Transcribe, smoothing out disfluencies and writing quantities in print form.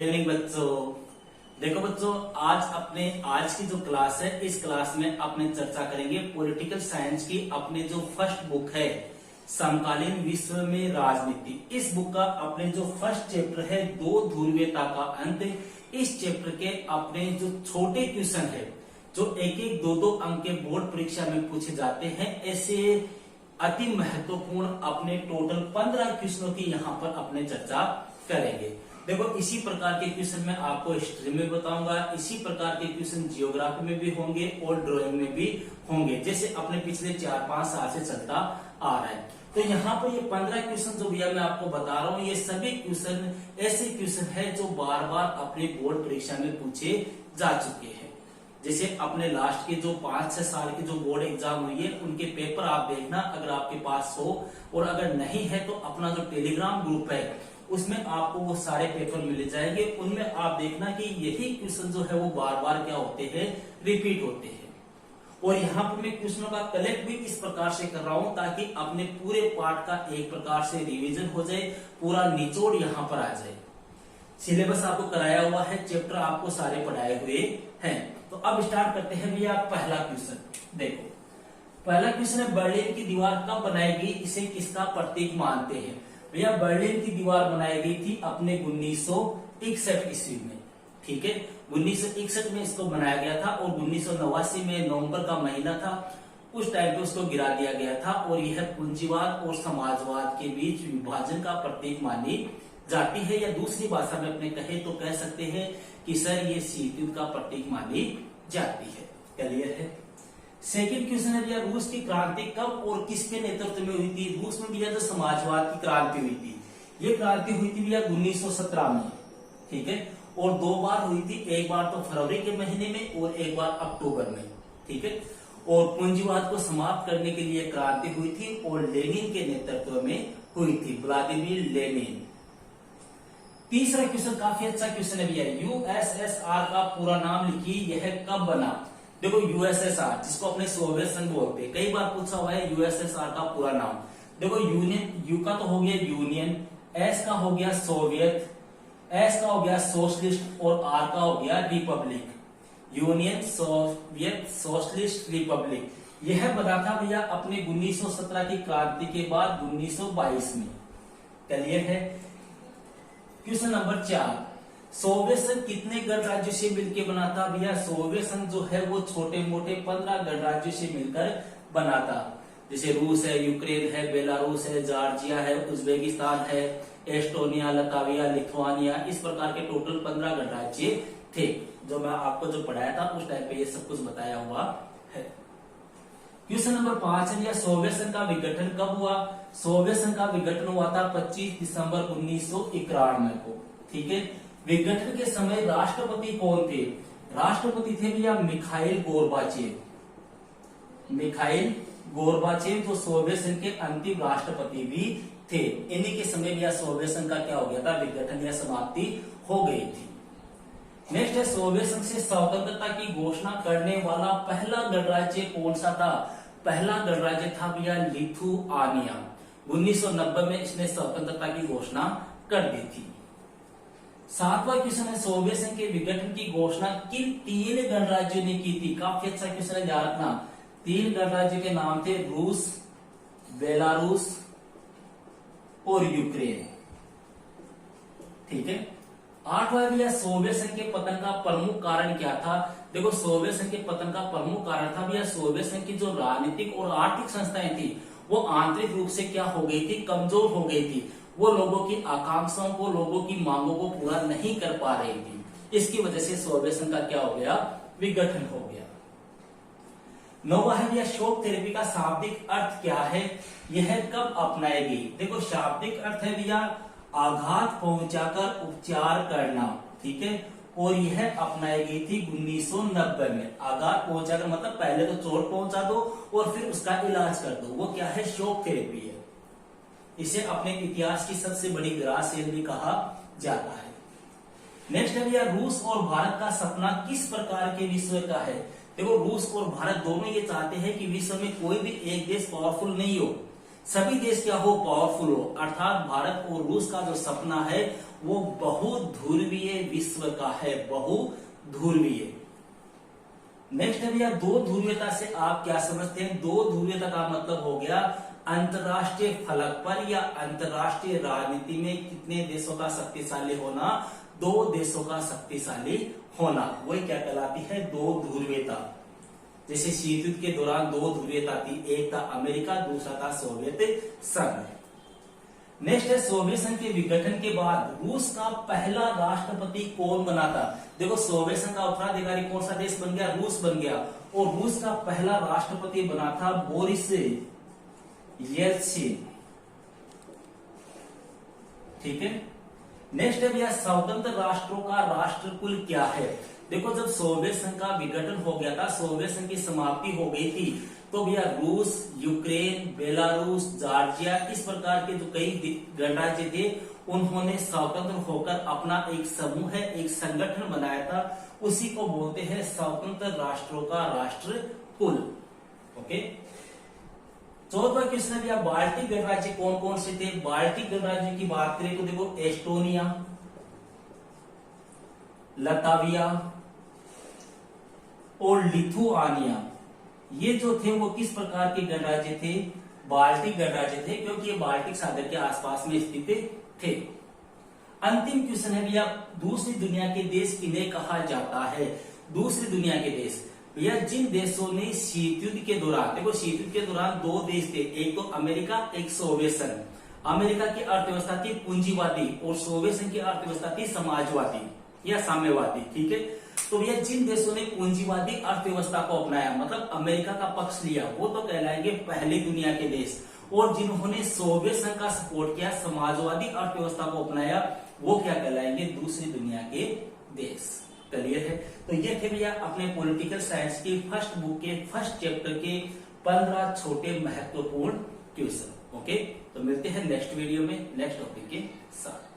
Evening बच्चों। देखो बच्चों, आज की जो क्लास है, इस क्लास में अपने चर्चा करेंगे पॉलिटिकल साइंस की अपने जो फर्स्ट बुक है समकालीन विश्व में राजनीति। इस बुक का अपने जो फर्स्ट चैप्टर है दो ध्रुवीयता का अंत, इस चैप्टर के अपने जो छोटे क्वेश्चन है जो एक एक दो अंक के बोर्ड परीक्षा में पूछे जाते हैं, ऐसे अति महत्वपूर्ण अपने टोटल 15 क्वेश्चनों की यहाँ पर अपने चर्चा करेंगे। देखो, इसी प्रकार के क्वेश्चन मैं आपको हिस्ट्री में बताऊंगा, इसी प्रकार के क्वेश्चन जियोग्राफी में भी होंगे और ड्राइंग में भी होंगे, जैसे अपने पिछले 4-5 साल से चलता आ रहा है। तो यहाँ पर ये 15 क्वेश्चन जो भैया मैं आपको बता रहा हूँ, ये सभी क्वेश्चन ऐसे क्वेश्चन है जो बार बार अपने बोर्ड परीक्षा में पूछे जा चुके हैं। जैसे अपने लास्ट के जो 5-6 साल की जो बोर्ड एग्जाम हुई है, उनके पेपर आप देखना, अगर आपके पास हो, और अगर नहीं है तो अपना जो टेलीग्राम ग्रुप है उसमें आपको वो सारे पेपर मिल जाएंगे। उनमें आप देखना कि यही क्वेश्चन जो है वो बार बार क्या होते हैं, रिपीट होते हैं। और यहाँ पर मैं क्वेश्चनों का कलेक्ट भी इस प्रकार से कर रहा हूं ताकि अपने पूरे पार्ट का एक प्रकार से रिवीजन हो जाए, पूरा निचोड़ यहाँ पर आ जाए। सिलेबस आपको कराया हुआ है, चैप्टर आपको सारे पढ़ाए हुए हैं। तो अब स्टार्ट करते हैं भैया पहला क्वेश्चन। देखो, पहला क्वेश्चन है बर्लिन की दीवार कब बनाई गई, इसे किसका प्रतीक मानते हैं। भैया, बर्लिन की दीवार बनाई गई थी अपने 1961 ईस्वी में, ठीक है। 1961 में इसको बनाया गया था और 1989 में नवंबर का महीना था, उस टाइम पे उसको गिरा दिया गया था। और यह पूंजीवाद और समाजवाद के बीच विभाजन का प्रतीक मानी जाती है, या दूसरी भाषा में अपने कहे तो कह सकते हैं कि सर ये शीत युद्ध का प्रतीक मानी जाती है। क्लियर है। सेकंड क्वेश्चन है भैया, रूस की क्रांति कब और किसके नेतृत्व में हुई थी। रूस में भैया जो समाजवाद की क्रांति हुई थी, ये क्रांति हुई थी भैया 1917 में, ठीक है। और दो बार हुई थी, एक बार तो फरवरी के महीने में और एक बार अक्टूबर में, ठीक है। और पूंजीवाद को समाप्त करने के लिए क्रांति हुई थी और लेनिन के नेतृत्व में हुई थी, व्लादिमीर लेनिन। तीसरा क्वेश्चन काफी अच्छा क्वेश्चन है भैया, यूएसएसआर का पूरा नाम लिखिए, यह कब बना। देखो, यूएसएसआर जिसको अपने सोवियत संघ बोलते हैं, कई बार पूछा हुआ है यूएसएसआर का पूरा नाम। देखो, यूनियन, यू का तो हो गया यूनियन, एस का हो गया सोवियत, एस का हो गया सोशलिस्ट और आर का हो गया Republic. Union Soviet socialist Republic, यह बना था भैया अपने 1917 की क्रांति के बाद 1922 में। क्लियर है। क्वेश्चन नंबर 4, सोवियत संघ कितने गणराज्यों से मिलकर बना था भैया। सोवियत संघ जो है वो छोटे मोटे 15 गणराज्यों से मिलकर बना था, जैसे रूस है, यूक्रेन है, बेलारूस है, जॉर्जिया है, उज्बेकिस्तान है, एस्टोनिया, लताविया, लिथुआनिया, इस प्रकार के टोटल 15 गणराज्य थे। जो मैं आपको जो पढ़ाया था उस टाइम पे ये सब कुछ बताया हुआ है। क्वेश्चन नंबर 5 है भैया, सोवियत संघ का विघटन कब हुआ। सोवियत संघ का विघटन हुआ था 25 दिसंबर 1991 को, ठीक है। विघटन के समय राष्ट्रपति कौन थे। राष्ट्रपति थे भैया मिखाइल गोर्बाचेव। मिखाइल गोर्बाचेव जो सोवियत संघ के अंतिम राष्ट्रपति भी थे। इन्हीं के समय भैया सोवियत संघ का क्या हो गया था, विघटन या समाप्ति हो गई थी। नेक्स्ट है, सोवियत संघ से स्वतंत्रता की घोषणा करने वाला पहला गणराज्य कौन सा था। पहला गणराज्य था भैया लिथुआनिया। 1990 में इसने स्वतंत्रता की घोषणा कर दी थी। 7वां क्वेश्चन है, सोवियत संघ के विघटन की घोषणा किन 3 गणराज्यों ने की थी। काफी अच्छा क्वेश्चन है, ध्यान रखना। 3 गणराज्यों के नाम थे रूस, बेलारूस और यूक्रेन, ठीक है। 8वां भैया, सोवियत संघ के पतन का प्रमुख कारण क्या था। देखो, सोवियत संघ के पतन का प्रमुख कारण था भैया सोवियत संघ की जो राजनीतिक और आर्थिक संस्थाएं थी वो आंतरिक रूप से क्या हो गई थी, कमजोर हो गई थी। वो लोगों की आकांक्षाओं को, लोगों की मांगों को पूरा नहीं कर पा रही थी। इसकी वजह से सोवियत संघ का क्या हो गया, विघटन हो गया। 9वां है भैया, शॉक थेरेपी का शाब्दिक अर्थ क्या है, यह कब अपनाई गई। देखो, शाब्दिक अर्थ है भैया आघात पहुंचाकर उपचार करना, ठीक है। और यह अपनाई गई थी 1990 में। आघात पहुंचाकर मतलब पहले तो चोट पहुंचा दो और फिर उसका इलाज कर दो, वो क्या है, शॉक थेरेपी है। इसे अपने इतिहास की सबसे बड़ी ग्रास सेल भी कहा जाता है। नेक्स्ट है भैया, रूस और भारत का सपना किस प्रकार के विश्व का है। देखो, रूस और भारत दोनों ये चाहते हैं कि विश्व में कोई भी एक देश पावरफुल नहीं हो, सभी देश क्या हो, पावरफुल हो। अर्थात भारत और रूस का जो सपना है वो बहुध्रुवीय विश्व का है, बहुध्रुवीय। नेक्स्ट है भैया दो ध्रुवीयता से आप क्या समझते हैं? दो ध्रुवीयता का मतलब हो गया अंतरराष्ट्रीय फलक पर या अंतरराष्ट्रीय राजनीति में कितने देशों का शक्तिशाली होना? दो देशों का शक्तिशाली होना, वही क्या कहलाती है? दो ध्रुवीयता। जैसे शीत युद्ध के दौरान दो ध्रुवीयता थी, एक था अमेरिका, दूसरा था सोवियत संघ। नेक्स्ट है सोवियत संघ के विघटन के बाद रूस का पहला राष्ट्रपति कौन बना था? देखो सोवियत संघ का उत्तराधिकारी कौन सा देश बन गया? रूस बन गया। और रूस का पहला राष्ट्रपति बना था बोरिस येल्त्सिन। ठीक है। नेक्स्ट है भैया स्वतंत्र राष्ट्रों का राष्ट्रकुल क्या है? देखो जब सोवियत संघ का विघटन हो गया था, सोवियत संघ की समाप्ति हो गई थी, तो भैया रूस, यूक्रेन, बेलारूस, जॉर्जिया, इस प्रकार के जो कई गणराज्य थे उन्होंने स्वतंत्र होकर अपना एक समूह है, एक संगठन बनाया था, उसी को बोलते हैं स्वतंत्र राष्ट्रों का राष्ट्रकुल। ओके। चौथा क्वेश्चन भैया बाल्टिक गणराज्य कौन कौन से थे? बाल्टिक गणराज्य की बात करें तो देखो एस्टोनिया, लताविया और लिथुआनिया, ये जो थे वो किस प्रकार के गणराज्य थे? बाल्टिक गणराज्य थे, क्योंकि ये बाल्टिक सागर के आसपास में स्थित थे। अंतिम क्वेश्चन है भैया दूसरी दुनिया के देश किन्हें कहा जाता है? दूसरी दुनिया के देश भैया जिन देशों ने शीत युद्ध के दौरान, देखो शीत युद्ध के दौरान दो देश थे, एक तो अमेरिका, एक सोवियत संघ। अमेरिका की अर्थव्यवस्था थी पूंजीवादी और सोवियत संघ की अर्थव्यवस्था थी समाजवादी या साम्यवादी। ठीक है। तो भैया जिन देशों ने पूंजीवादी अर्थव्यवस्था को अपनाया, मतलब अमेरिका का पक्ष लिया, वो तो कहलाएंगे पहली दुनिया के देश। और जिन्होंने सोवियत संघ का सपोर्ट किया, समाजवादी अर्थव्यवस्था को अपनाया, वो क्या कहलाएंगे? दूसरी दुनिया के देश। क्लियर है? तो ये थे भैया अपने पॉलिटिकल साइंस की फर्स्ट बुक के फर्स्ट चैप्टर के 15 छोटे महत्वपूर्ण क्वेश्चन। ओके। तो मिलते हैं नेक्स्ट वीडियो में नेक्स्ट टॉपिक के साथ।